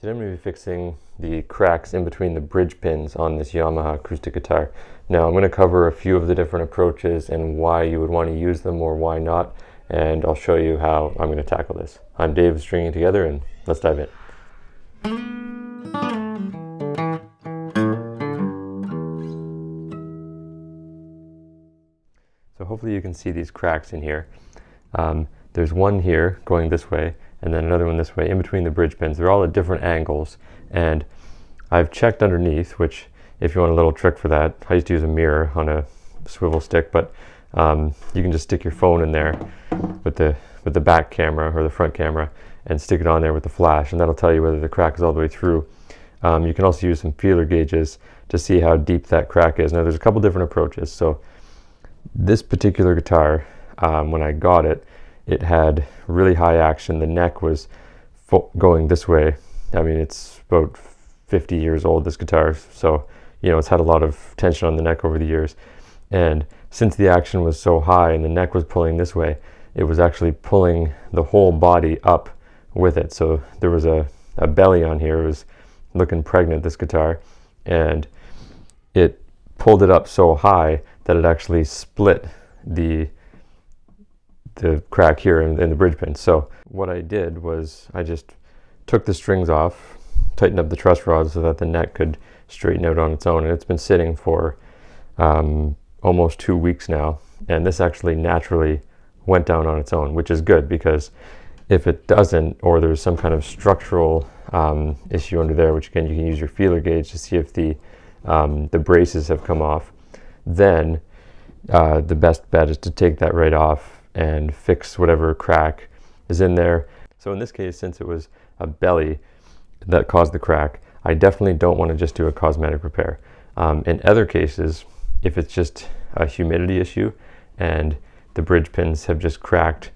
Today I'm going to be fixing the cracks in between the bridge pins on this Yamaha acoustic guitar. Now I'm going to cover a few of the different approaches and why you would want to use them or why not, and I'll show you how I'm going to tackle this. I'm Dave, stringing together, and let's dive in. So hopefully you can see these cracks in here. There's one here going this way and then another one this way in between the bridge pins. They're all at different angles, and I've checked underneath, which if you want a little trick for that, I used to use a mirror on a swivel stick, but you can just stick your phone in there with the back camera or the front camera and stick it on there with the flash, and that'll tell you whether the crack is all the way through. You can also use some feeler gauges to see how deep that crack is. Now there's a couple different approaches. So this particular guitar, when I got it, it had really high action. The neck was going this way. I mean, it's about 50 years old, this guitar, so you know it's had a lot of tension on the neck over the years. And since the action was so high and the neck was pulling this way, it was actually pulling the whole body up with it. So there was a belly on here. It was looking pregnant, this guitar, and it pulled it up so high that it actually split the crack here in the bridge pin. So what I did was I just took the strings off, tightened up the truss rod so that the neck could straighten out on its own, and it's been sitting for almost 2 weeks now, and this actually naturally went down on its own, which is good, because if it doesn't, or there's some kind of structural issue under there, which again you can use your feeler gauge to see if the braces have come off, then the best bet is to take that right off and fix whatever crack is in there. So in this case, since it was a belly that caused the crack, I definitely don't want to just do a cosmetic repair. In other cases, if it's just a humidity issue and the bridge pins have just cracked,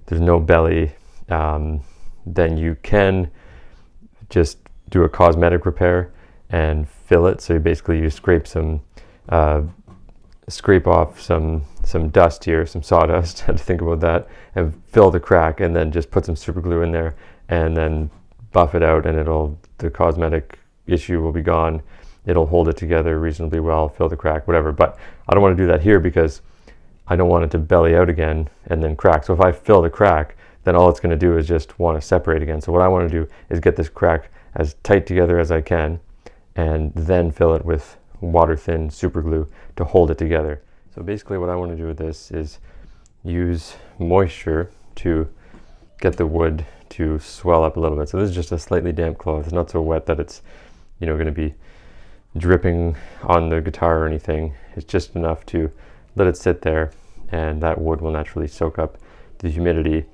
there's no belly, then you can just do a cosmetic repair and fill it. So you scrape off some dust here, some sawdust, I had to think about that, and fill the crack, and then just put some super glue in there and then buff it out, and the cosmetic issue will be gone. It'll hold it together reasonably well, fill the crack, whatever. But I don't want to do that here because I don't want it to belly out again and then crack. So if I fill the crack, then all it's going to do is just want to separate again. So what I want to do is get this crack as tight together as I can and then fill it with water thin super glue to hold it together. So basically what I want to do with this is use moisture to get the wood to swell up a little bit. So this is just a slightly damp cloth. It's not so wet that it's going to be dripping on the guitar or anything. It's just enough to let it sit there, and that wood will naturally soak up the humidity.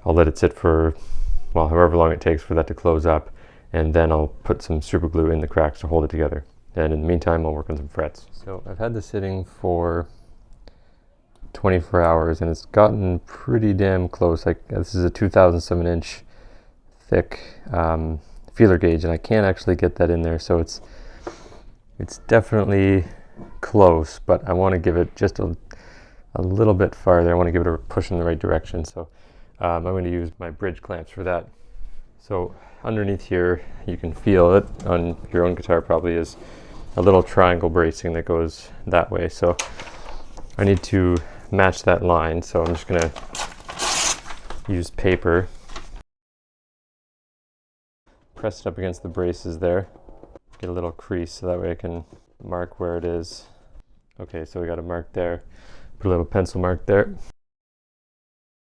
I'll let it sit for, well, however long it takes for that to close up, and then I'll put some super glue in the cracks to hold it together. And in the meantime, I'll work on some frets. So I've had this sitting for 24 hours and it's gotten pretty damn close. This is a 2007 inch thick feeler gauge, and I can't actually get that in there. So it's definitely close, but I want to give it just a little bit farther. I want to give it a push in the right direction. So I'm going to use my bridge clamps for that. So underneath here, you can feel it on your own guitar probably, is a little triangle bracing that goes that way. So I need to match that line. So I'm just going to use paper, press it up against the braces there, get a little crease so that way I can mark where it is. Okay, so we got a mark there, put a little pencil mark there.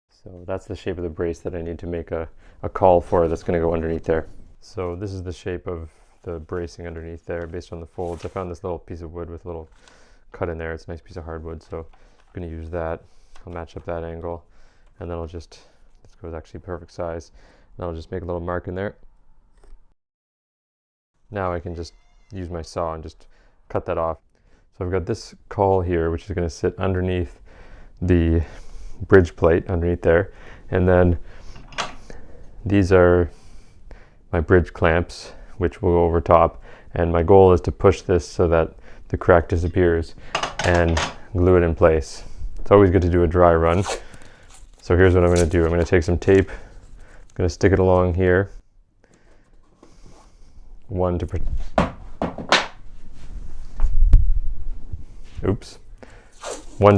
So that's the shape of the brace that I need to make a caul for, that's going to go underneath there. So this is the shape of the bracing underneath there based on the folds. I found this little piece of wood with a little cut in there. It's a nice piece of hardwood, so I'm going to use that. I'll match up that angle, and then this goes actually perfect size. And I'll just make a little mark in there. Now I can just use my saw and just cut that off. So I've got this caul here, which is going to sit underneath the bridge plate underneath there, and then these are my bridge clamps, which will go over top, and my goal is to push this so that the crack disappears and glue it in place. It's always good to do a dry run. So here's what I'm going to do. I'm going to take some tape, I'm going to stick it along here, one to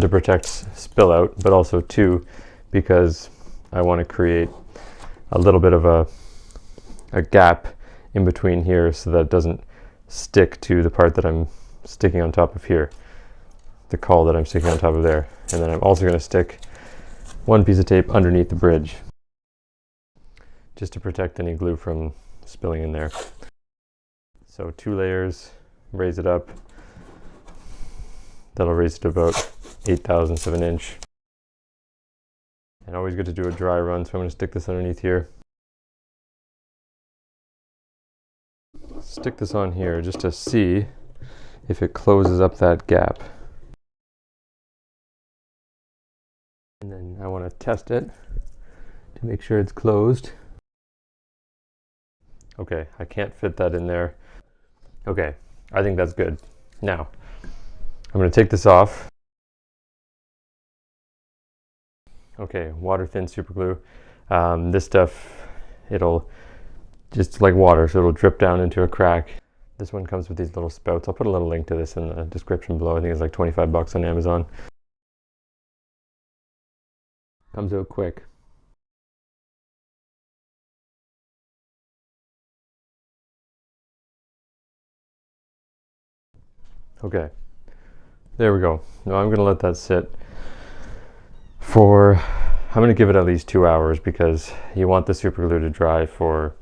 protect spill out, but also two because I want to create a little bit of a gap in between here so that it doesn't stick to the part that I'm sticking on top of here, the caul that I'm sticking on top of there. And then I'm also going to stick one piece of tape underneath the bridge just to protect any glue from spilling in there. So 2 layers, raise it up. That'll raise it to about 0.08 of an inch. And always good to do a dry run, so I'm going to stick this underneath here. Stick this on here just to see if it closes up that gap. And then I want to test it to make sure it's closed. Okay, I can't fit that in there. Okay, I think that's good. Now, I'm going to take this off. Okay, water thin super glue. This stuff, it'll just like water, so it'll drip down into a crack. This one comes with these little spouts. I'll put a little link to this in the description below. I think it's like 25 bucks on Amazon. Comes out quick. Okay, there we go. Now I'm going to let that sit for, I'm going to give it at least 2 hours because you want the super glue to dry for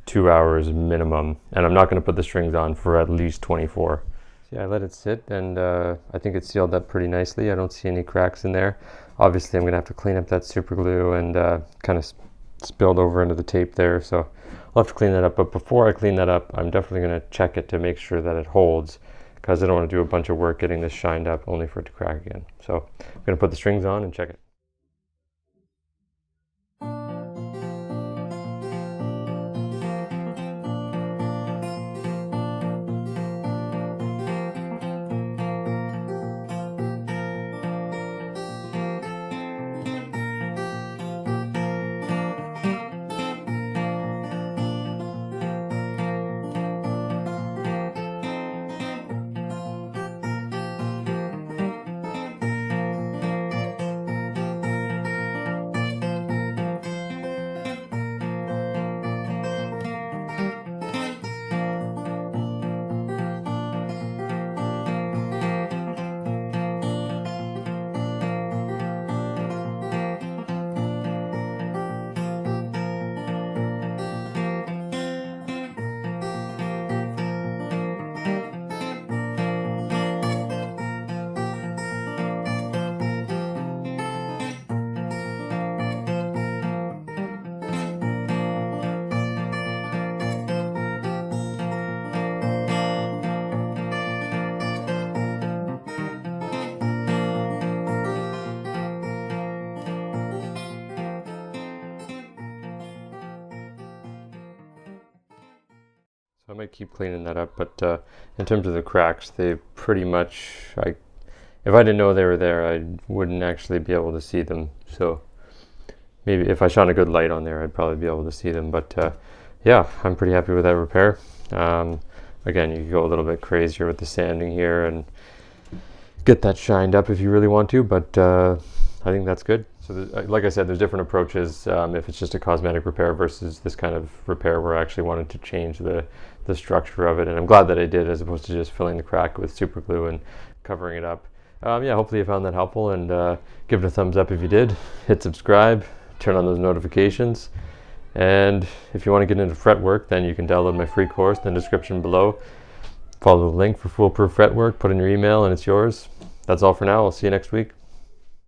2 hours minimum. And I'm not going to put the strings on for at least 24. So yeah, I let it sit and I think it's sealed up pretty nicely. I don't see any cracks in there. Obviously I'm going to have to clean up that super glue and kind of spilled over into the tape there. So I'll have to clean that up. But before I clean that up, I'm definitely going to check it to make sure that it holds, because I don't want to do a bunch of work getting this shined up only for it to crack again. So I'm going to put the strings on and check it. So I might keep cleaning that up, but in terms of the cracks, they pretty much, if I didn't know they were there, I wouldn't actually be able to see them. So maybe if I shone a good light on there, I'd probably be able to see them. But yeah, I'm pretty happy with that repair. Again, you can go a little bit crazier with the sanding here and get that shined up if you really want to, but I think that's good. So like I said, there's different approaches if it's just a cosmetic repair versus this kind of repair where I actually wanted to change the structure of it, and I'm glad that I did, as opposed to just filling the crack with super glue and covering it up. Yeah, hopefully you found that helpful, and give it a thumbs up if you did. Hit subscribe, turn on those notifications, and if you want to get into fretwork, then you can download my free course in the description below. Follow the link for Foolproof Fretwork, put in your email, and it's yours. That's all for now. I'll see you next week.